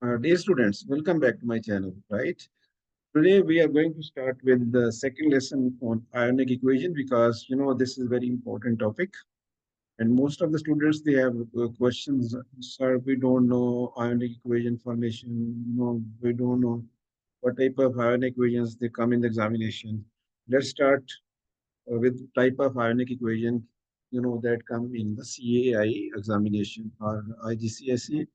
Dear students, welcome back to my channel, right? Today we are going to start with the second lesson on ionic equation because this is a very important topic and most of the students they have questions. Sir, we don't know ionic equation formation. We don't know what type of ionic equations they come in the examination. Let's start with type of ionic equation that come in the CAI examination or IGCSE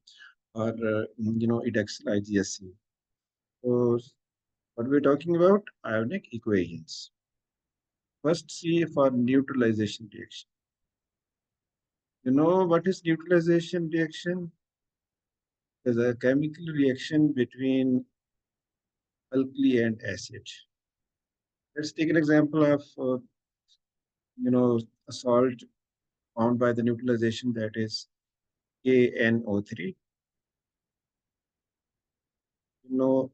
or it excel IGSE. So what we're talking about? Ionic equations. First, C for neutralization reaction. You know what is neutralization reaction? Is a chemical reaction between alkali and acid. Let's take an example of a salt found by the neutralization, that is KNO3. You know,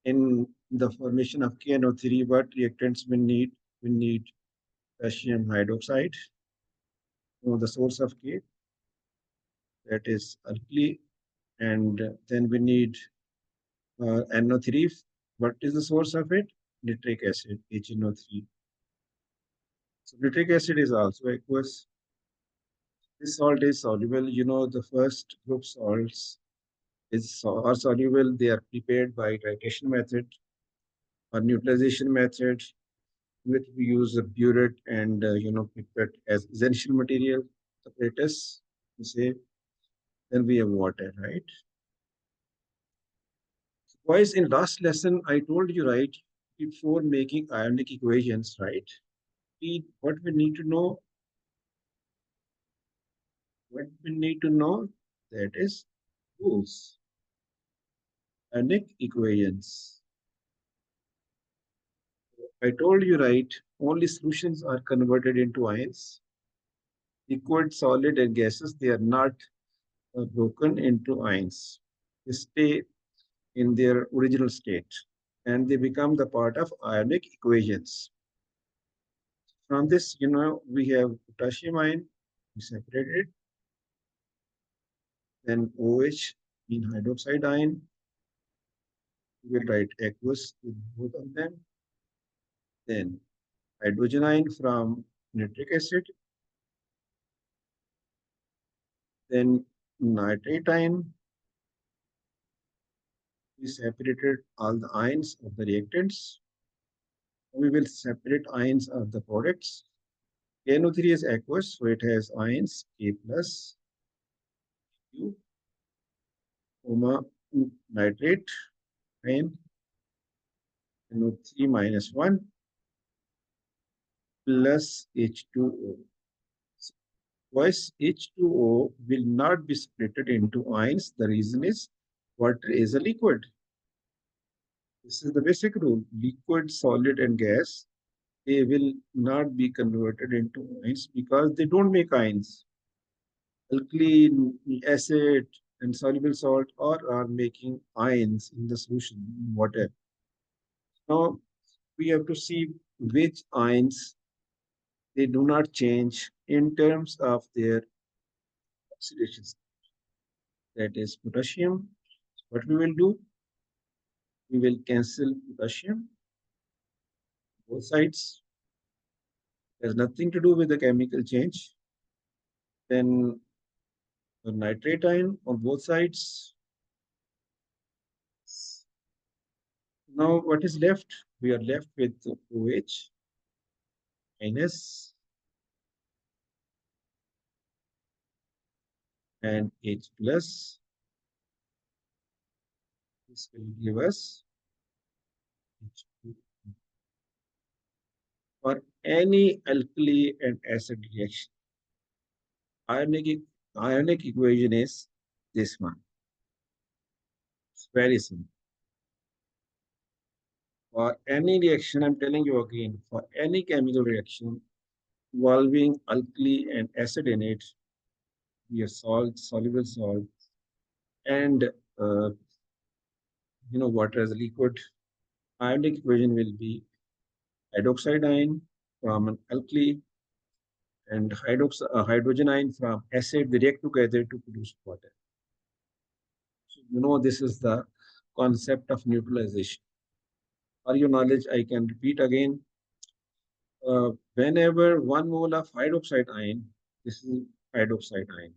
in the formation of KNO3, what reactants we need? We need potassium hydroxide. The source of K, that is alkali, and then we need NO3. What is the source of it? Nitric acid, HNO3. So nitric acid is also aqueous. This salt is soluble. The first group salts are soluble. They are prepared by titration method or neutralization method, which we use a burette and pipette as essential material apparatus. You say, then we have water, right? Boys, in last lesson, I told you, right, before making ionic equations, right? What we need to know, that is rules, ionic equations. I told you, right, only solutions are converted into ions. Liquid, solid, and gases, they are not broken into ions. They stay in their original state and they become the part of ionic equations. From this, we have potassium ion, we separated it, then OH in hydroxide ion, we will write aqueous with both of them, then hydrogen ion from nitric acid, then nitrate ion, we separated all the ions of the reactants, we will separate ions of the products. NO3 is aqueous, so it has ions K plus, Q, nitrate ion, NO3 minus 1 plus H2O. Twice H2O will not be split into ions. The reason is water is a liquid. This is the basic rule. Liquid, solid, and gas, they will not be converted into ions because they don't make ions. Alkaline, acid, and soluble salt are making ions in the solution, in water. Now, we have to see which ions they do not change in terms of their oxidation. That is potassium. What we will do? We will cancel potassium, both sides. There's nothing to do with the chemical change. Then the nitrate ion on both sides. Now what is left? We are left with OH minus and H plus. This will give us H2. For any alkali and acid reaction, ionic, ionic equation is this one. It's very simple. For any reaction, I'm telling you again, for any chemical reaction involving alkali and acid in it, we have salt, soluble salt, and water as a liquid. Ionic equation will be hydroxide ion from an alkali and hydrogen ion from acid. They react together to produce water. You know, this is the concept of neutralization. For your knowledge, I can repeat again. Whenever 1 mole of hydroxide ion, this is hydroxide ion,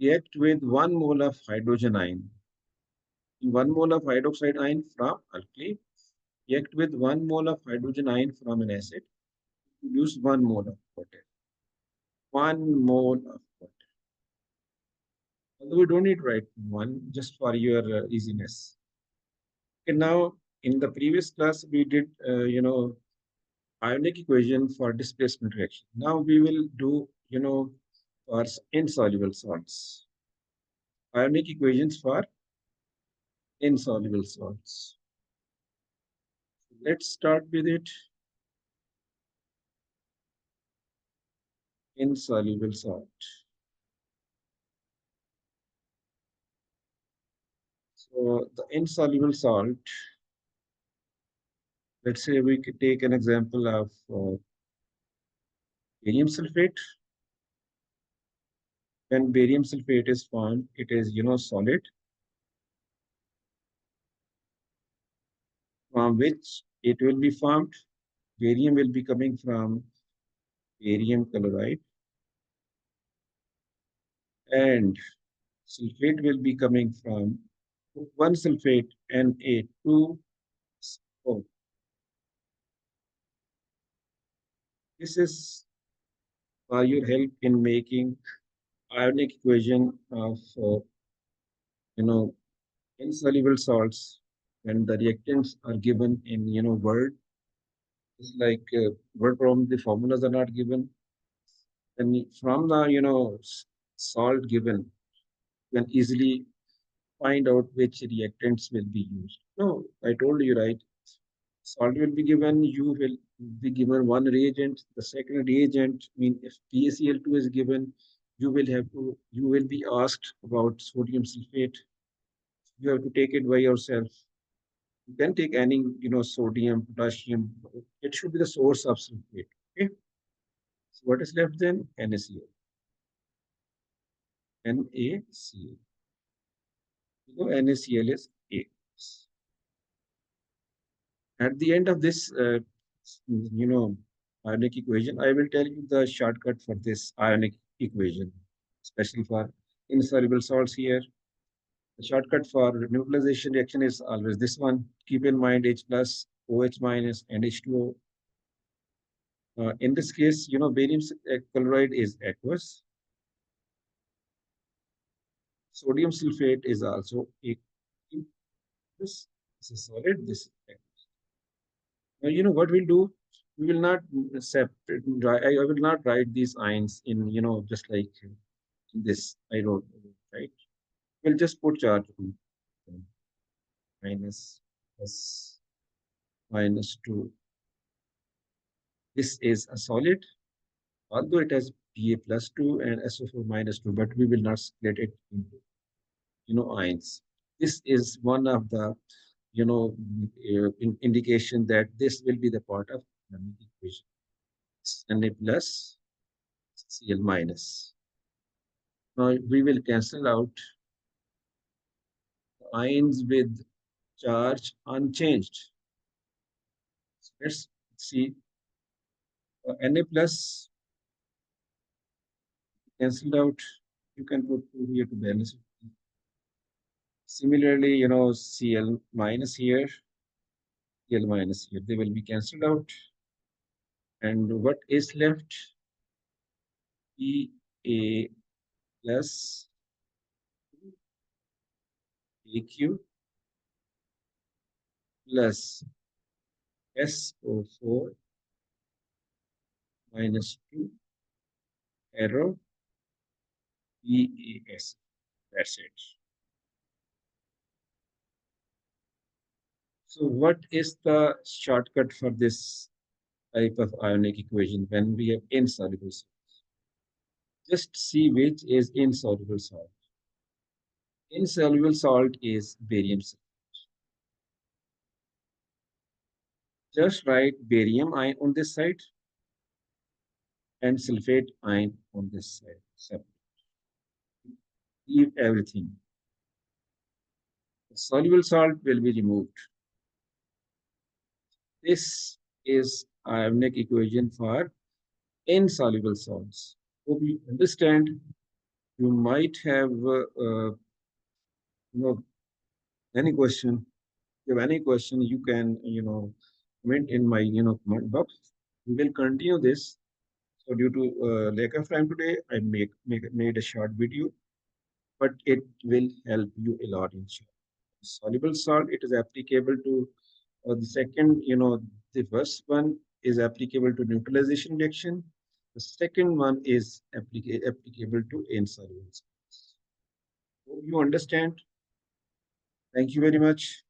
react with 1 mole of hydrogen ion. 1 mole of hydroxide ion from alkali react with 1 mole of hydrogen ion from an acid, produce 1 mole of water. 1 mole of water. Although we don't need to write one, just for your easiness. Okay, now in the previous class we did, ionic equation for displacement reaction. Now we will do, for insoluble salts. Ionic equations for insoluble salts. Let's start with it. Insoluble salt. So the insoluble salt, let's say we could take an example of barium sulfate. When barium sulfate is formed, it is, solid, from which it will be formed. Barium will be coming from barium chloride, and sulfate will be coming from one sulfate, Na2O. This is for your help in making ionic equation of, you know, insoluble salts when the reactants are given in, word. It's like word problem, the formulas are not given. And from the, salt given, you can easily find out which reactants will be used. No, I told you, right? Salt will be given, you will be given one reagent. The second reagent, I mean, if PaCl2 is given, you will be asked about sodium sulfate. You have to take it by yourself. You can take any, sodium, potassium. It should be the source of sulfate. Okay. So what is left then? NaCl. NaCl. NaCl is A. At the end of this, ionic equation, I will tell you the shortcut for this ionic equation, especially for insoluble salts here. The shortcut for neutralization reaction is always this one. Keep in mind H plus, OH minus, and H2O. In this case, barium chloride is aqueous. Sodium sulfate is also aqueous. This is solid. This is aqueous. Now, what we'll do? We will not separate. I will not write these ions in, just like this. I wrote, right? We'll just put charge on minus plus minus 2. This is a solid, although it has Pa plus 2 and SO4 minus 2, but we will not split it into, ions. This is one of the, indication that this will be the part of the equation. Na plus Cl minus. Now we will cancel out ions with charge unchanged. So let's see. Na plus cancelled out. You can put 2 here to balance it. Similarly, Cl minus here, Cl minus here, they will be cancelled out. And what is left? Pa plus Aq plus SO4 minus 2 arrow PAS. That's it. So what is the shortcut for this type of ionic equation when we have insoluble salts? Just see which is insoluble salt. Insoluble salt is barium sulfate. Just write barium ion on this side and sulfate ion on this side. So leave everything. The soluble salt will be removed. This is ionic equation for insoluble salts. Hope you understand. You might have you know any question. If you have any question, you can comment in my comment box. We will continue this. So due to lack of time today, I made a short video, but it will help you a lot in short. Soluble salt, it is applicable to the second, the first one is applicable to neutralization reaction. The second one is applicable to insoluble salts. Hope you understand. Thank you very much.